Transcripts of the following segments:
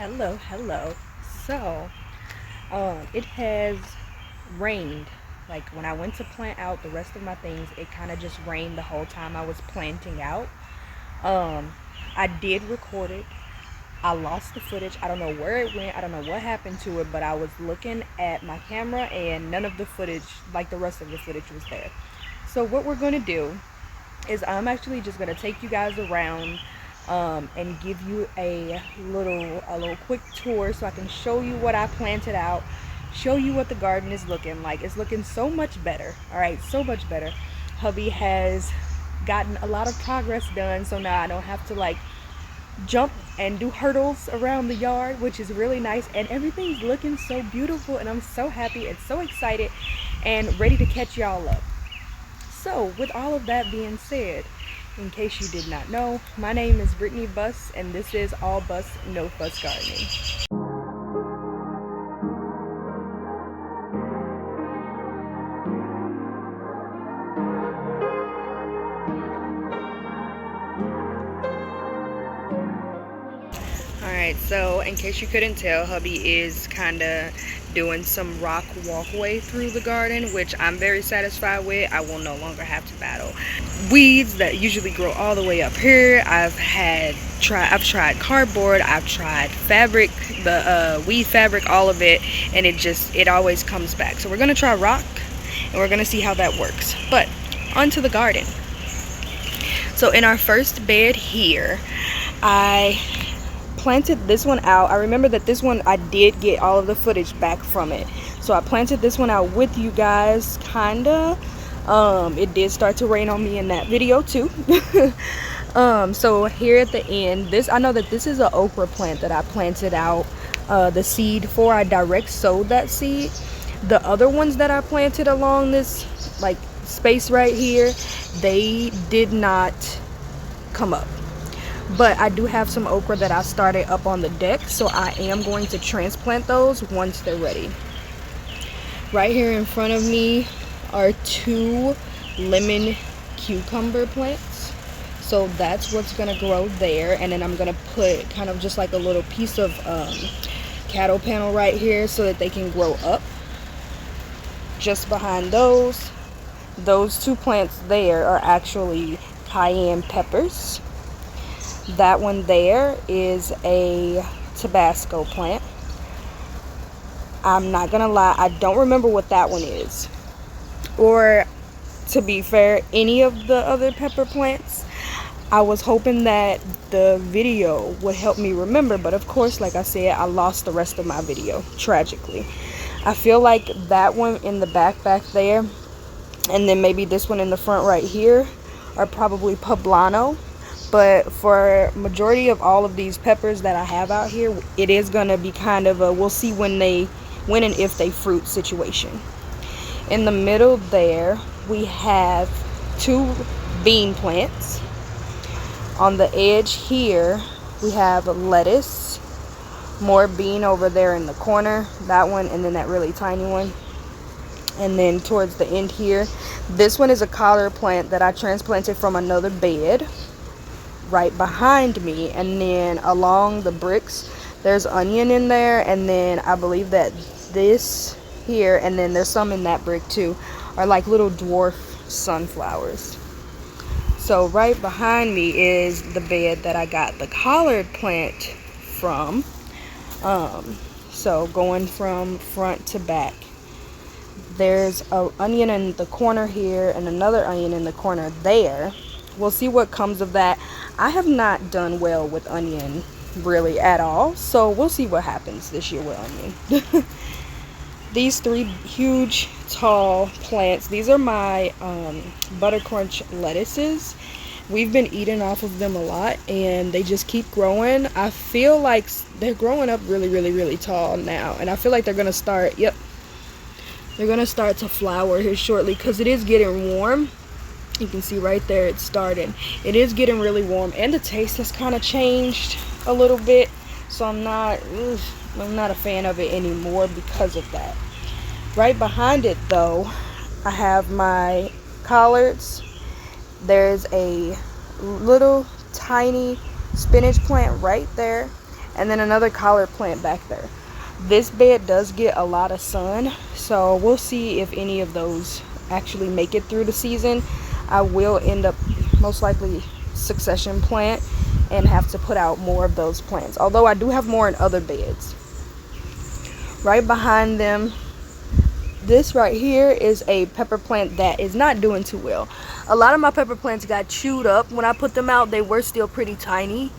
Hello. So, it has rained. Like when I went to plant out the rest of my things, it kind of just rained the whole time I was planting out. Um, I did record it. I lost the footage. I don't know where it went. I don't know what happened to it, but I was looking at my camera and none of the footage, like the rest of the footage, was there. So what we're going to do is I'm actually just gonna take you guys around and give you a little quick tour so I can show you what I planted out, show you what the garden is looking like. It's looking so much better. All right, so much better. Hubby has gotten a lot of progress done, so now I don't have to like jump and do hurdles around the yard, which is really nice, and everything's looking so beautiful, and I'm so happy and so excited and ready to catch y'all up. So, with all of that being said, in case you did not know, my name is Brittany Buss, and this is All Buss, No Fuss Gardening. Alright, so in case you couldn't tell, hubby is kind of doing some rock walkway through the garden, which I'm very satisfied with. I will no longer have to battle weeds that usually grow all the way up here. I've tried cardboard, I've tried fabric, the weed fabric, all of it, and it always comes back. So we're gonna try rock and we're gonna see how that works. But onto the garden. So in our first bed here, I planted this one out. I remember that this one I did get all of the footage back from it, so I planted this one out with you guys, kinda. It did start to rain on me in that video too. So here at the end, I know that this is an okra plant that I planted out the seed for. I direct sowed that seed. The other ones that I planted along this like space right here, they did not come up. But I do have some okra that I started up on the deck, so I am going to transplant those once they're ready. Right here in front of me are 2 lemon cucumber plants. So that's what's gonna grow there, and then I'm gonna put kind of just like a little piece of cattle panel right here so that they can grow up. Just behind those 2 plants there are actually cayenne peppers. That one there is a Tabasco plant. I'm not gonna lie, I don't remember what that one is. Or, to be fair, any of the other pepper plants. I was hoping that the video would help me remember, but of course, like I said, I lost the rest of my video, tragically. I feel like that one in the back there, and then maybe this one in the front right here, are probably poblano. But for majority of all of these peppers that I have out here, it is gonna be kind of a we'll see when and if they fruit situation. In the middle there, we have 2 bean plants. On the edge here, we have lettuce, more bean over there in the corner, that one, and then that really tiny one. And then towards the end here, this one is a collard plant that I transplanted from another bed right behind me, and then along the bricks there's onion in there, and then I believe that this here, and then there's some in that brick too, are like little dwarf sunflowers. So right behind me is the bed that I got the collard plant from. So going from front to back, there's an onion in the corner here and another onion in the corner there. We'll see what comes of that. I have not done well with onion really at all, so we'll see what happens this year with onion. These 3 huge tall plants, these are my buttercrunch lettuces. We've been eating off of them a lot, and they just keep growing. I feel like they're growing up really tall now, and I feel like they're gonna start they're gonna start to flower here shortly, because it is getting warm. You can see right there it's starting. It is getting really warm, and the taste has kind of changed a little bit, so I'm not a fan of it anymore because of that. Right behind it though, I have my collards. There's a little tiny spinach plant right there, and then another collard plant back there. This bed does get a lot of sun, so we'll see if any of those actually make it through the season. I will end up most likely succession plant and have to put out more of those plants, although I do have more in other beds. Right behind them, this right here is a pepper plant that is not doing too well. A lot of my pepper plants got chewed up when I put them out. They were still pretty tiny,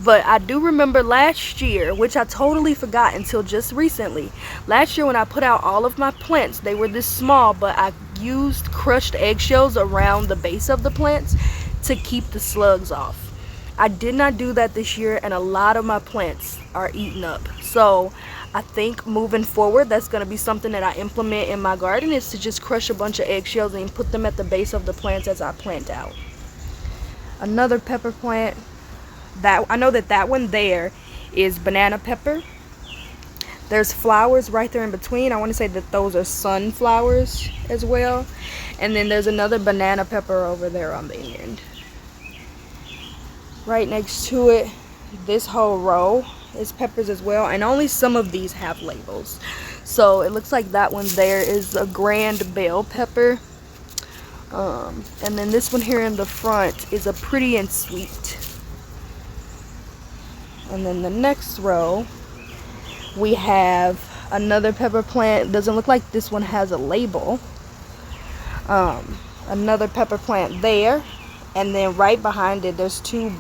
but I do remember last year, which I totally forgot until just recently. Last year when I put out all of my plants, they were this small, but I used crushed eggshells around the base of the plants to keep the slugs off. I did not do that this year, and a lot of my plants are eaten up. So I think moving forward, that's going to be something that I implement in my garden, is to just crush a bunch of eggshells and put them at the base of the plants as I plant out. Another pepper plant, that I know that one there is banana pepper. There's flowers right there in between. I want to say that those are sunflowers as well. And then there's another banana pepper over there on the end. Right next to it, this whole row is peppers as well, and only some of these have labels. So it looks like that one there is a grand bell pepper, and then this one here in the front is a pretty and sweet. And then the next row we have another pepper plant. Doesn't look like this one has a label. Another pepper plant there, and then right behind it there's two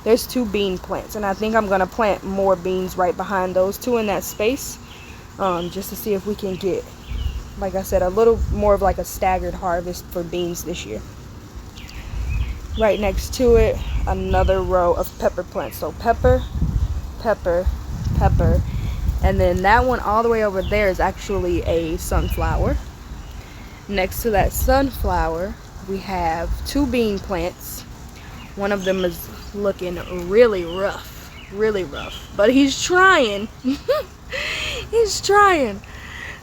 there's two bean plants, and I think I'm gonna plant more beans right behind those two in that space, just to see if we can get, like I said, a little more of like a staggered harvest for beans this year. Right next to it, another row of pepper plants. So pepper, pepper, pepper, and then that one all the way over there is actually a sunflower. Next to that sunflower, we have two bean plants. One of them is looking really rough, but he's trying. He's trying.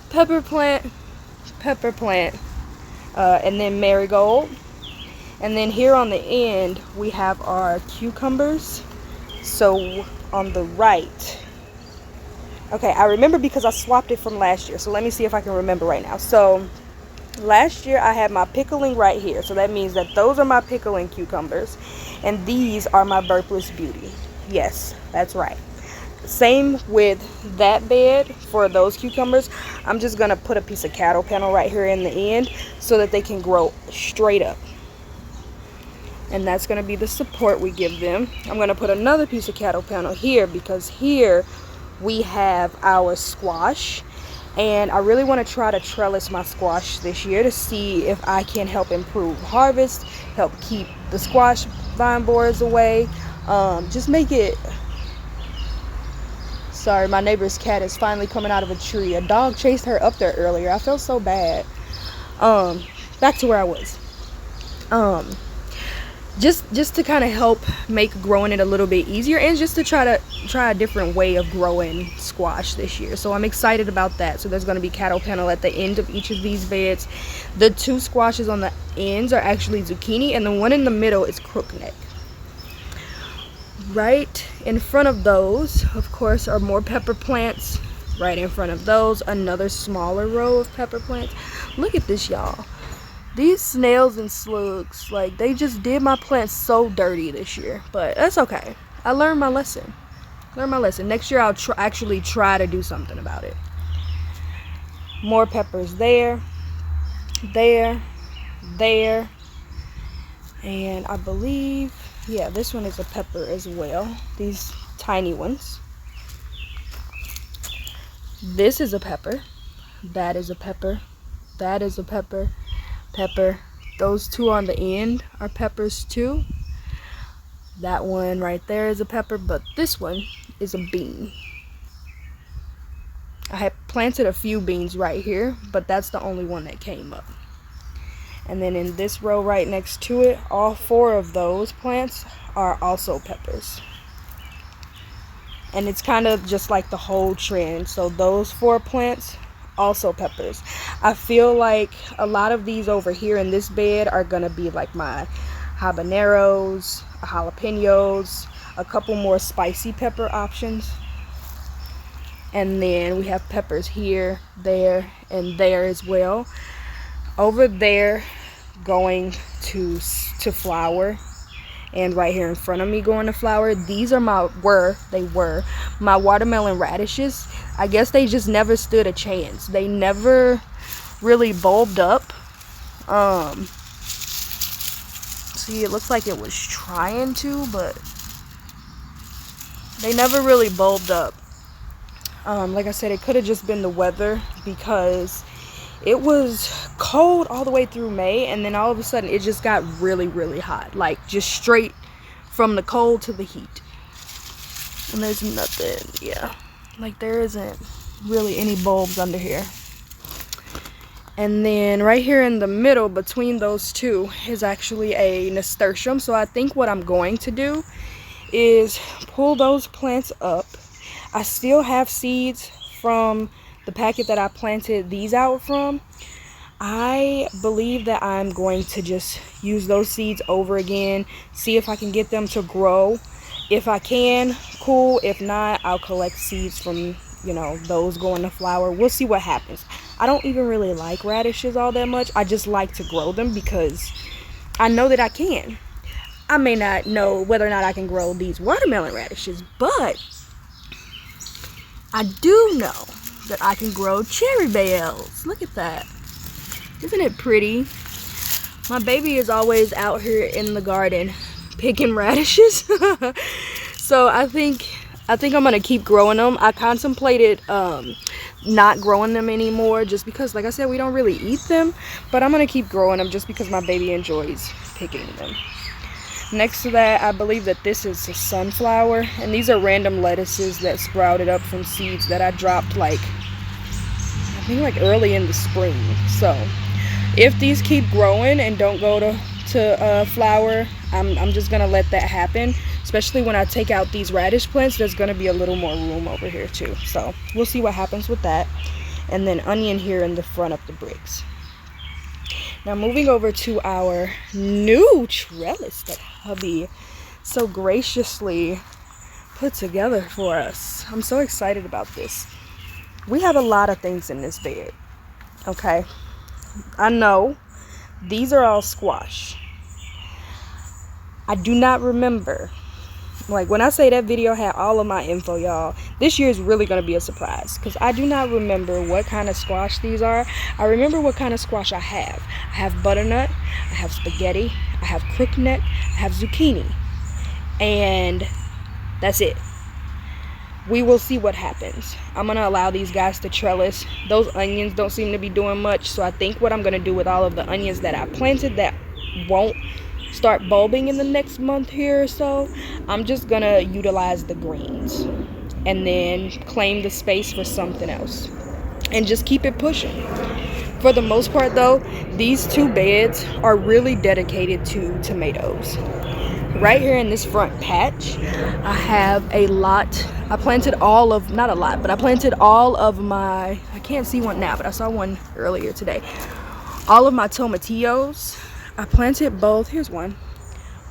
Pepper plant, and then marigold. And then here on the end we have our cucumbers. So on the right, okay, I remember because I swapped it from last year, so let me see if I can remember right now. So last year I had my pickling right here, so that means that those are my pickling cucumbers, and these are my burpless beauty. Yes, that's right. Same with that bed for those cucumbers. I'm just gonna put a piece of cattle panel right here in the end so that they can grow straight up, and that's gonna be the support we give them. I'm gonna put another piece of cattle panel here because here we have our squash, and I really want to try to trellis my squash this year to see if I can help improve harvest, help keep the squash vine borers away, just make it. Sorry, my neighbor's cat is finally coming out of a tree. A dog chased her up there earlier. I felt so bad. Back to where I was. Just to kind of help make growing it a little bit easier, and just to try a different way of growing squash this year. So I'm excited about that. So there's going to be cattle panel at the end of each of these beds. The two squashes on the ends are actually zucchini, and the one in the middle is crookneck. Right in front of those, of course, are more pepper plants. Right in front of those, another smaller row of pepper plants. Look at this, y'all. These snails and slugs, like, they just did my plants so dirty this year. But that's okay. I learned my lesson. Next year I'll actually try to do something about it. More peppers there, and I believe, yeah, this one is a pepper as well. These tiny ones. This is a pepper. That is a pepper. That is a pepper. Pepper. Those two on the end are peppers too. That one right there is a pepper, but this one is a bean. I had planted a few beans right here, but that's the only one that came up. And then in this row right next to it, all four of those plants are also peppers. And it's kind of just like the whole trend. So those four plants, also peppers. I feel like a lot of these over here in this bed are gonna be like my habaneros, jalapenos, a couple more spicy pepper options. And then we have peppers here, there, and there as well. Over there going to flour, and right here in front of me going to flour. These are my my watermelon radishes. I guess they just never stood a chance. They never really bulbed up. See, it looks like it was trying to, but they never really bulbed up. Like I said, it could have just been the weather, because it was cold all the way through May, and then all of a sudden it just got really, really hot. Like, just straight from the cold to the heat. And there's nothing, yeah. Like, there isn't really any bulbs under here. And then right here in the middle between those two is actually a nasturtium. So I think what I'm going to do is pull those plants up. I still have seeds from the packet that I planted these out from. I believe that I'm going to just use those seeds over again, see if I can get them to grow. If I can, cool. If not, I'll collect seeds from, you know, those going to flower. We'll see what happens. I don't even really like radishes all that much. I just like to grow them because I know that I can. I may not know whether or not I can grow these watermelon radishes, but I do know that I can grow cherry bells. Look at that. Isn't it pretty? My baby is always out here in the garden picking radishes. So I think I'm gonna keep growing them. I contemplated not growing them anymore, just because, like I said, we don't really eat them, but I'm gonna keep growing them just because my baby enjoys picking them. Next to that, I believe that this is a sunflower, and these are random lettuces that sprouted up from seeds that I dropped like, I think, like early in the spring. So if these keep growing and don't go to flower, I'm just gonna let that happen. Especially when I take out these radish plants, there's gonna be a little more room over here too. So we'll see what happens with that. And then onion here in the front of the bricks. Now moving over to our new trellis that hubby so graciously put together for us. I'm so excited about this. We have a lot of things in this bed, okay? I know these are all squash. I do not remember, like when I say that video had all of my info, y'all, this year is really going to be a surprise, because I do not remember what kind of squash these are. I remember what kind of squash I have. I have butternut, I have spaghetti, I have crookneck, I have zucchini, and that's it. We will see what happens. I'm going to allow these guys to trellis. Those onions don't seem to be doing much, so I think what I'm going to do with all of the onions that I planted that won't start bulbing in the next month here or so, I'm just gonna utilize the greens and then claim the space for something else and just keep it pushing. For the most part though, these two beds are really dedicated to tomatoes. Right here in this front patch, I have a lot. I planted all of, not a lot, but I planted all of my, I can't see one now, but I saw one earlier today. All of my tomatillos. I planted both, here's one,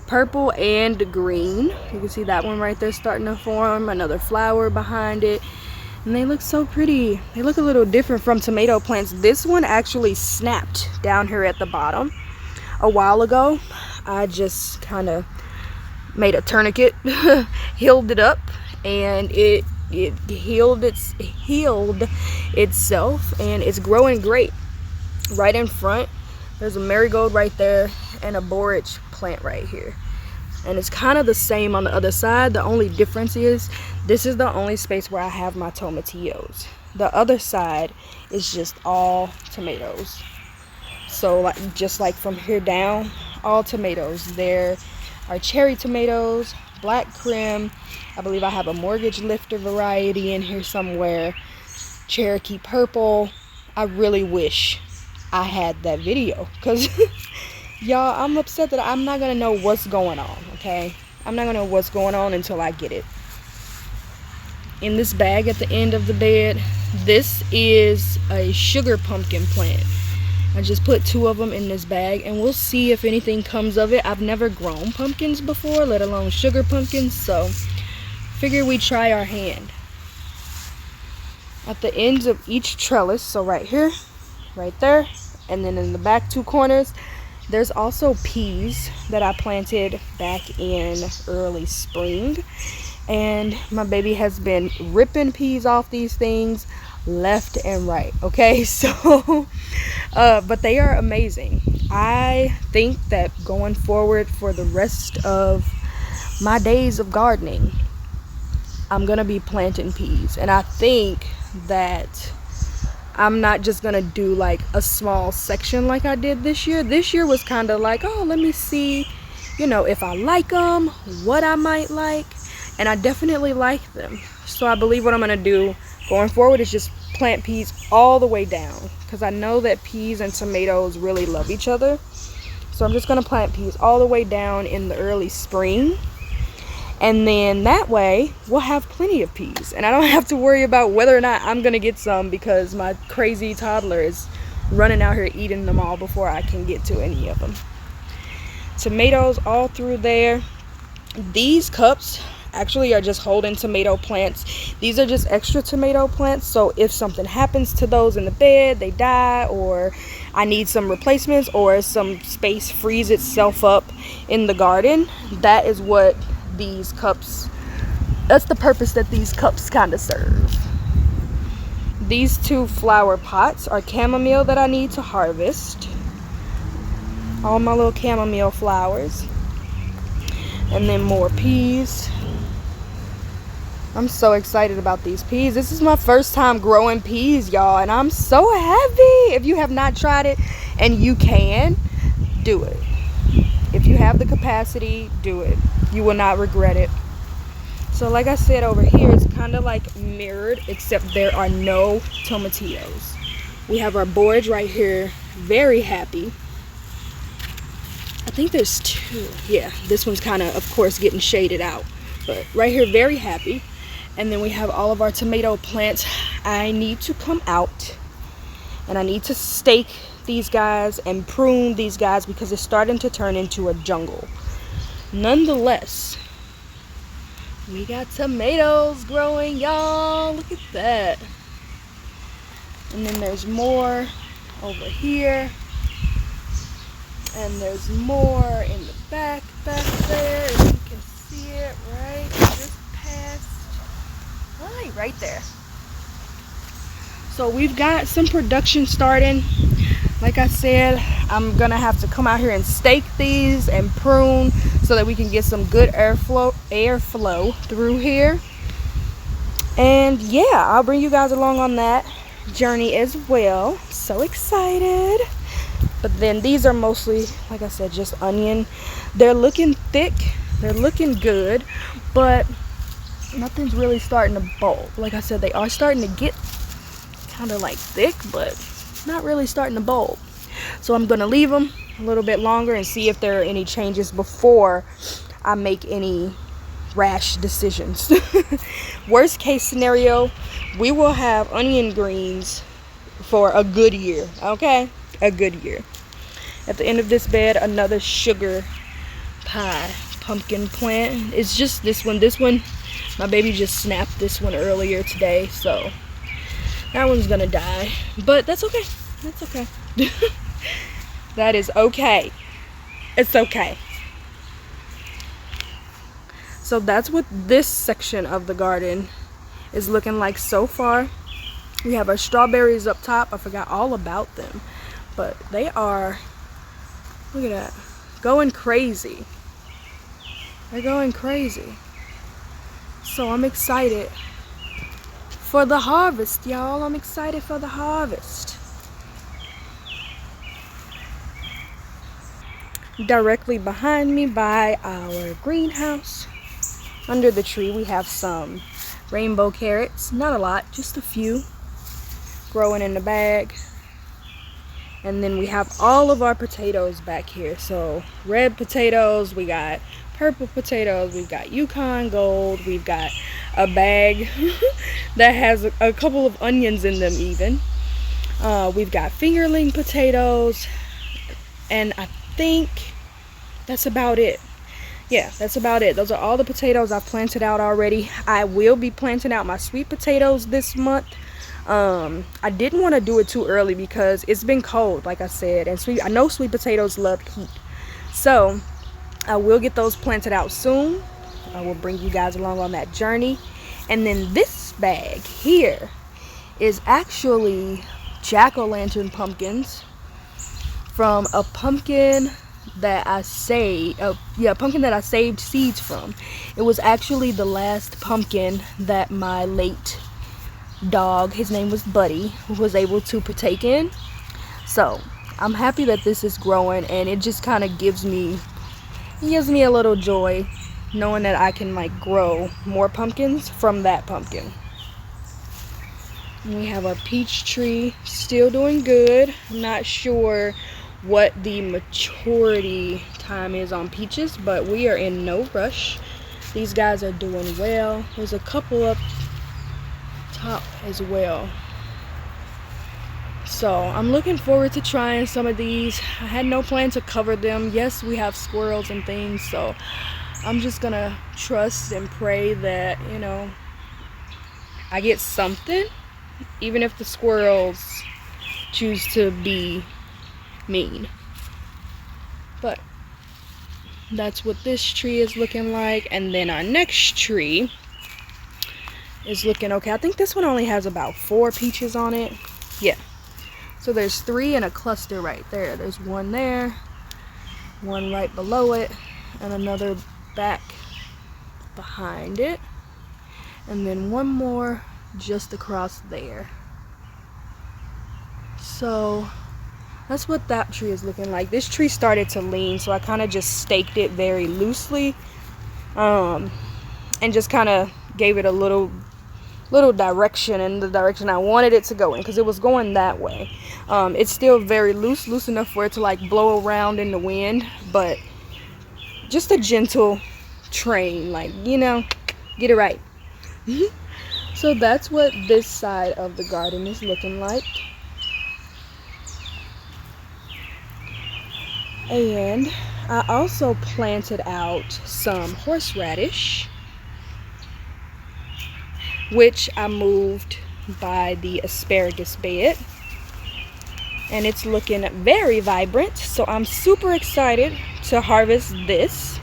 purple and green. You can see that one right there starting to form, another flower behind it. And they look so pretty. They look a little different from tomato plants. This one actually snapped down here at the bottom a while ago. I just kind of made a tourniquet, healed it up, and it healed itself, and it's growing great. Right in front, there's a marigold right there and a borage plant right here. And it's kind of the same on the other side. The only difference is this is the only space where I have my tomatillos. The other side is just all tomatoes. So like, just like from here down, all tomatoes. There are cherry tomatoes, black crim. I believe I have a mortgage lifter variety in here somewhere. Cherokee purple. I really wish I had that video, because y'all, I'm upset that I'm not gonna know what's going on, okay? I'm not gonna know what's going on until I get it. In this bag at the end of the bed, this is a sugar pumpkin plant. I just put 2 of them in this bag, and we'll see if anything comes of it. I've never grown pumpkins before, let alone sugar pumpkins, so figure we try our hand. At the ends of each trellis, so right here, right there, and then in the back 2 corners, there's also peas that I planted back in early spring. And my baby has been ripping peas off these things left and right, okay? So but they are amazing. I think that going forward for the rest of my days of gardening, I'm gonna be planting peas. And I think that I'm not just gonna do like a small section like I did this year. This year was kind of like, oh, let me see, you know, if I like them, what I might like. And I definitely like them. So I believe what I'm gonna do going forward is just plant peas all the way down, because I know that peas and tomatoes really love each other. So I'm just gonna plant peas all the way down in the early spring, and then that way we'll have plenty of peas, and I don't have to worry about whether or not I'm gonna get some, because my crazy toddler is running out here eating them all before I can get to any of them. Tomatoes all through there. These cups actually are just holding tomato plants. These are just extra tomato plants, so if something happens to those in the bed, they die, or I need some replacements, or some space frees itself up in the garden, that is what these cups, that's the purpose that these cups kind of serve. These 2 flower pots are chamomile that I need to harvest. All my little chamomile flowers. And then more peas. I'm so excited about these peas. This is my first time growing peas, y'all, and I'm so happy. If you have not tried it, and you can, do it. If you have the capacity, do it. You will not regret it. So like I said, over here it's kind of like mirrored, except there are no tomatillos. We have our borage right here, very happy. I think there's 2. Yeah, this one's kind of course, getting shaded out. But right here, very happy. And then we have all of our tomato plants. I need to come out, and I need to stake these guys and prune these guys, because it's starting to turn into a jungle. Nonetheless, we got tomatoes growing, y'all. Look at that. And then there's more over here. And there's more in the back there, if you can see it, right? Just past, right there. So we've got some production starting. Like I said, I'm gonna have to come out here and stake these and prune so that we can get some good airflow through here. And yeah, I'll bring you guys along on that journey as well. So excited. But then these are mostly, like I said, just onion. They're looking thick, they're looking good, but nothing's really starting to bulb. Like I said, they are starting to get kind of like thick, but not really starting to bulb. So I'm gonna leave them a little bit longer and see if there are any changes before I make any rash decisions. Worst case scenario, we will have onion greens for a good year, okay? A good year. At the end of this bed, another sugar pie pumpkin plant. It's just this one. This one, my baby just snapped this one earlier today, so that one's gonna die. But that's okay. That's okay. That is okay. It's okay. So that's what this section of the garden is looking like so far. We have our strawberries up top. I forgot all about them, but they are, look at that, going crazy. They're going crazy. So I'm excited for the harvest, y'all. I'm excited for the harvest. Directly behind me by our greenhouse, under the tree, we have some rainbow carrots. Not a lot, just a few growing in the bag. And then we have all of our potatoes back here. So red potatoes, we got purple potatoes, we've got Yukon Gold, we've got a bag that has a couple of onions in them even. We've got fingerling potatoes, and I think that's about it. Yeah, that's about it. Those are all the potatoes I've planted out already. I will be planting out my sweet potatoes this month. I didn't want to do it too early because it's been cold, like I said, and I know sweet potatoes love heat. So I will get those planted out soon. I will bring you guys along on that journey. And then this bag here is actually jack-o'-lantern pumpkins from a pumpkin that I saved. Pumpkin that I saved seeds from. It was actually the last pumpkin that my late dog, his name was Buddy, was able to partake in. So I'm happy that this is growing, and it just kind of gives me a little joy knowing that I can like grow more pumpkins from that pumpkin. And we have our peach tree still doing good. I'm not sure what the maturity time is on peaches, but we are in no rush. These guys are doing well. There's a couple up top as well. So I'm looking forward to trying some of these. I had no plan to cover them. Yes, we have squirrels and things, so I'm just gonna trust and pray that, you know, I get something, even if the squirrels choose to be mean. But that's what this tree is looking like. And then our next tree is looking okay. I think this one only has about 4 peaches on it. Yeah. So there's 3 in a cluster right there. There's one there, one right below it, and another back behind it, and then one more just across there. So that's what that tree is looking like. This tree started to lean, so I kind of just staked it very loosely, and just kind of gave it a little direction in the direction I wanted it to go in, because it was going that way. It's still very loose enough for it to like blow around in the wind, but just a gentle train, like, you know, get it right. So that's what this side of the garden is looking like. And I also planted out some horseradish, which I moved by the asparagus bed, and it's looking very vibrant, so I'm super excited to harvest this.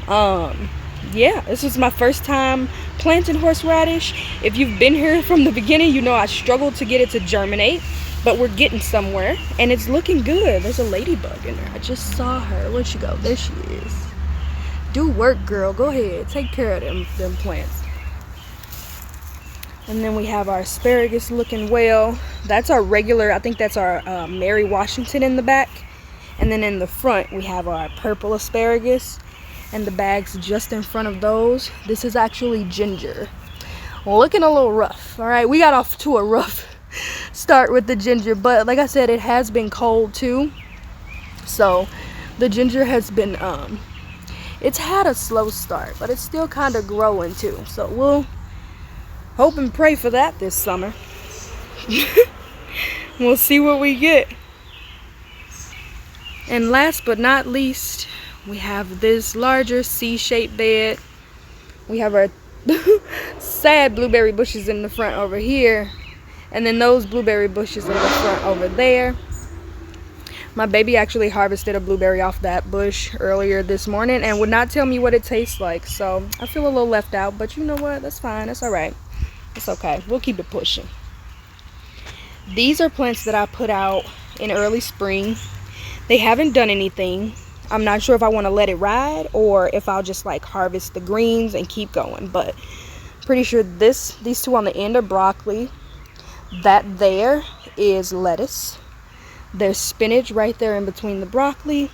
Yeah, this is my first time planting horseradish. If you've been here from the beginning, you know I struggled to get it to germinate, but we're getting somewhere, and it's looking good. There's a ladybug in there. I just saw her. Where'd she go? There she is. Do work, girl. Go ahead, take care of them plants. And then we have our asparagus looking well. That's our regular, I think that's our Mary Washington in the back. And then in the front, we have our purple asparagus. And the bags just in front of those. This is actually ginger. Looking a little rough. All right, we got off to a rough start with the ginger. But like I said, it has been cold too. So the ginger has been, it's had a slow start. But it's still kind of growing too. So we'll hope and pray for that this summer. We'll see what we get. And last but not least, we have this larger C-shaped bed. We have our sad blueberry bushes in the front over here, and then those blueberry bushes in the front over there. My baby actually harvested a blueberry off that bush earlier this morning and would not tell me what it tastes like, so I feel a little left out, but you know what, that's fine, that's all right. It's okay, we'll keep it pushing. These are plants that I put out in early spring. They haven't done anything. I'm not sure if I want to let it ride or if I'll just like harvest the greens and keep going, but pretty sure these two on the end are broccoli. That there is lettuce. There's spinach right there in between the broccoli.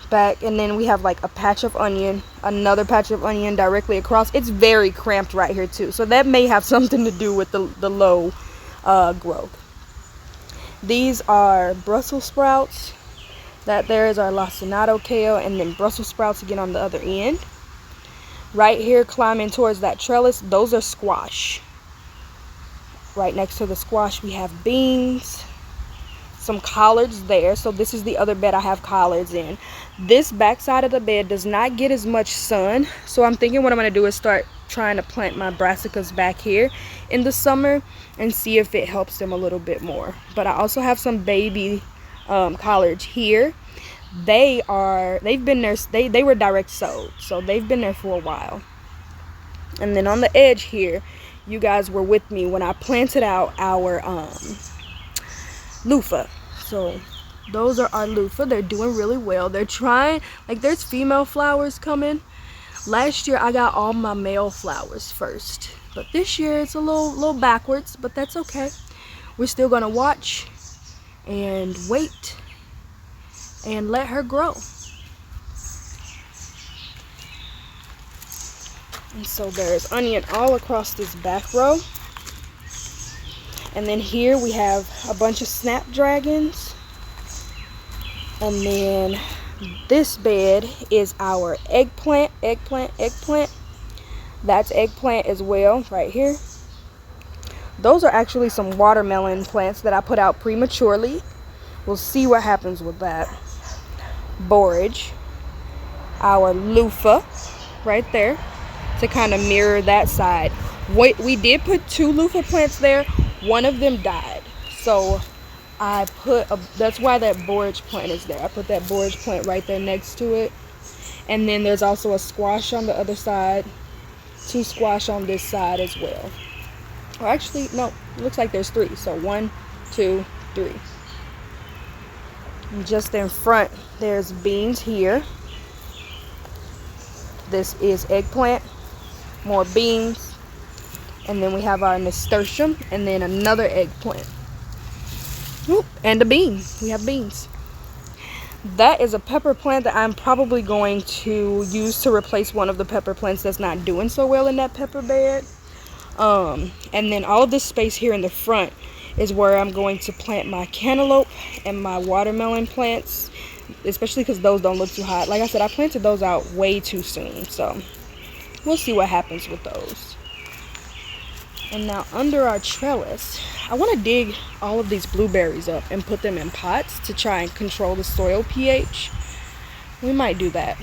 Back, and then we have like a patch of onion, another patch of onion directly across. It's very cramped right here too, so that may have something to do with the low growth. These are Brussels sprouts. That there is our lacinato kale, and then Brussels sprouts again on the other end. Right here climbing towards that trellis, those are squash. right next to the squash we have beans, some collards there. So this is the other bed I have collards in. This back side of the bed does not get as much sun, so I'm thinking what I'm going to do is start trying to plant my brassicas back here in the summer and see if it helps them a little bit more. But I also have some baby collards here. They've been there, they were direct sowed, so they've been there for a while. And then on the edge here, you guys were with me when I planted out our lofah. So those are our lofah. They're doing really well. They're trying, like, there's female flowers coming. Last year I got all my male flowers first, but this year it's a little backwards, but that's okay. We're still gonna watch and wait and let her grow. And so there's onion all across this back row. And then here we have a bunch of snapdragons. And then this bed is our eggplant. That's eggplant as well, right here. Those are actually some watermelon plants that I put out prematurely. We'll see what happens with that. Borage. Our loofah right there to kind of mirror that side. We did put 2 loofah plants there. One of them died, so I put that's why that borage plant is there. I put that borage plant right there next to it. And then there's also a squash on the other side, 2 squash on this side as well. Or actually, no, it looks like there's 3. So 1, 2, 3. And just in front, there's beans here. This is eggplant, more beans, and then we have our nasturtium, and then another eggplant. Oop, and a bean. We have beans. That is a pepper plant that I'm probably going to use to replace one of the pepper plants that's not doing so well in that pepper bed. And then all of this space here in the front is where I'm going to plant my cantaloupe and my watermelon plants, especially because those don't look too hot. Like I said, I planted those out way too soon, so we'll see what happens with those. And now under our trellis, I want to dig all of these blueberries up and put them in pots to try and control the soil pH. We might do that.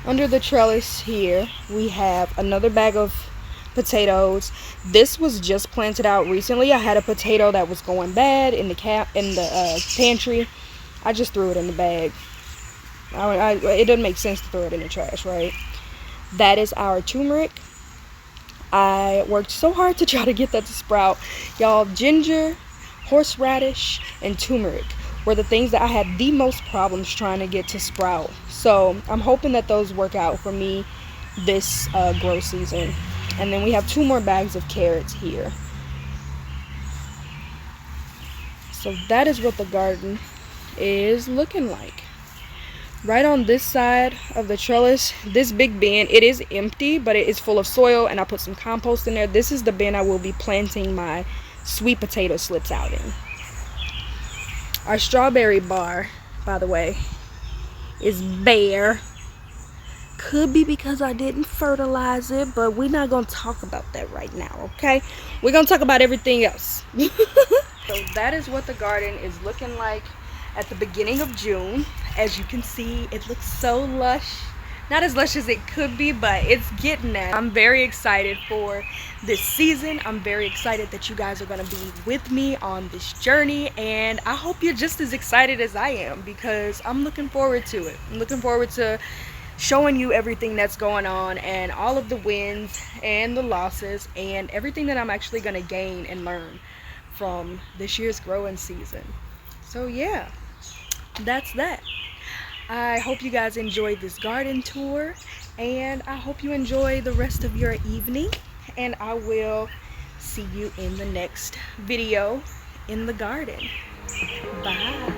Under the trellis here, we have another bag of potatoes. This was just planted out recently. I had a potato that was going bad in the pantry. I just threw it in the bag. It doesn't make sense to throw it in the trash, right? That is our turmeric. I worked so hard to try to get that to sprout. Y'all, ginger, horseradish, and turmeric were the things that I had the most problems trying to get to sprout. So I'm hoping that those work out for me this grow season. And then we have 2 more bags of carrots here. So that is what the garden is looking like. Right on this side of the trellis, this big bin, it is empty, but it is full of soil, and I put some compost in there. This is the bin I will be planting my sweet potato slips out in. Our strawberry bar, by the way, is bare. Could be because I didn't fertilize it, but we're not going to talk about that right now, okay? We're going to talk about everything else. So that is what the garden is looking like at the beginning of June. As you can see, it looks so lush. Not as lush as it could be, but it's getting there. I'm very excited for this season. I'm very excited that you guys are going to be with me on this journey, and I hope you're just as excited as I am, because I'm looking forward to it. I'm looking forward to showing you everything that's going on, and all of the wins and the losses, and everything that I'm actually going to gain and learn from this year's growing season. So yeah, that's that. I hope you guys enjoyed this garden tour, and I hope you enjoy the rest of your evening, and I will see you in the next video in the garden. Bye.